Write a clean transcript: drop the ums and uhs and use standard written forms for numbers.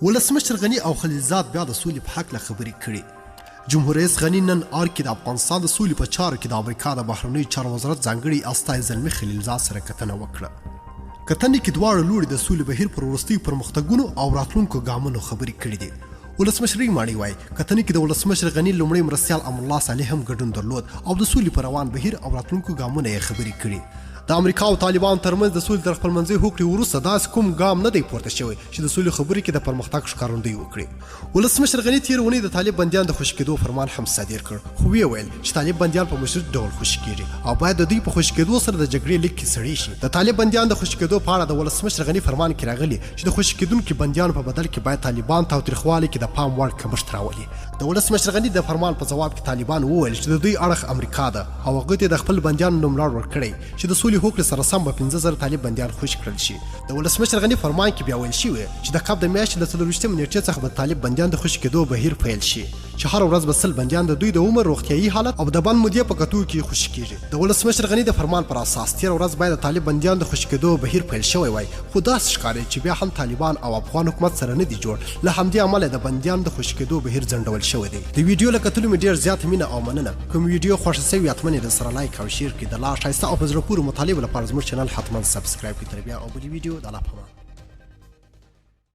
ولسمشر غني او خلیلزاد بیا د سولې په حق له خبرې کړي. جمهور رئیس غني نن آر کې د افغانستان د سولې په چارو کې د امریکا د بهرنیو چارو وزارت ځانګړي استازي زلمي خلیلزاد سره کتنه وکړه. کتنې کې دواړه لوري د سولې بهیر پر وروستیو پرمختګونو او راتلونکو ګامونو خبرې کړي دي. ولسمشر ماڼۍ وایي کتنې کې د ولسمشر غني لومړی مرستیال امان الله صالح هم ګډون درلود او د سولې پر روان بهیر او راتلونکو ګامونو یې خبرې کړي. د امریکا او طالبان ترمنځ د سولې تر خپلمنځي هوکړې وروسته داسې کوم ګام نه دی پورته شوی چې د سولې خبرې کې د پرمختګ ښکارندویي وکړي. ولسمشر غني تېره اونۍ د طالب بندیان د خوشي کېدو فرمان هم صادر کړ، خو ویې ویل چې طالب بندیان په مشروط ډول خوشي کېږي او باید د دوی په خوشي کېدو سره د جګړې لیک کې سړی شي. د طالب بندیان د خوشي کېدو په اړه د ولسمشر غني فرمان کې راغلي چې د خوشي کېدونکو بندیانو په بدل کې باید طالبان تاوتریخوالي کې د پام وړ کمښت راولي. د ولسمشر غني د فرمان په جواب کې طالبان وویل چې د دوی اړخ امریکا ده او هغوی ته د خپل بندیانو نوملړ ورکړی چې د سولې هوکړې سره سم 15,000 طالب بندیان خوشي کړل شي. د ولسمشر غني فرمان کې بیا ویل شوی چې د کب د میاشتې له 24 نیټې څخه به طالب بندیان د خوشي کېدو بهیر پیل شي چې هر ورځ به 100 بندیان د دوی د عمر، روغتیایي حالت او د بند مودې په کتو کې خوشي کېږي. د ولسمشر غني د فرمان پر اساس تېره ورځ باید د طالب بندیان د خوشي کېدو بهیر پیل شوی وای، خو داسې ښکاري چې بیا هم طالبان او افغان حکومت سره نه دی جوړ. له همدې امله د بندیانو د خوشي کېدو بهیر ځنډول شوی دی. د ویډیو له کتلو مې ډېر زیاته مینه او مننه. کوم ویډیو خوښه سوي حتما یې درسره لایک او شیر کړئ. د لا ښایسته او په زړه پورې مطالبو لپاره زموږ چینل حتما سبسکرایب کړئ. تر بیا او بلې ویډیو د الله په امان.